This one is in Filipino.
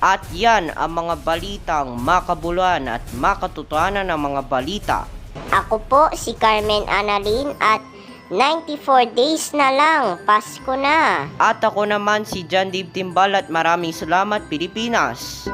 At yan ang mga balitang makabuluhan at makatotohanan ng mga balita. Ako po si Carmen Annalyn at 94 days na lang, Pasko na. At ako naman si John Dave Timbal at maraming salamat Pilipinas.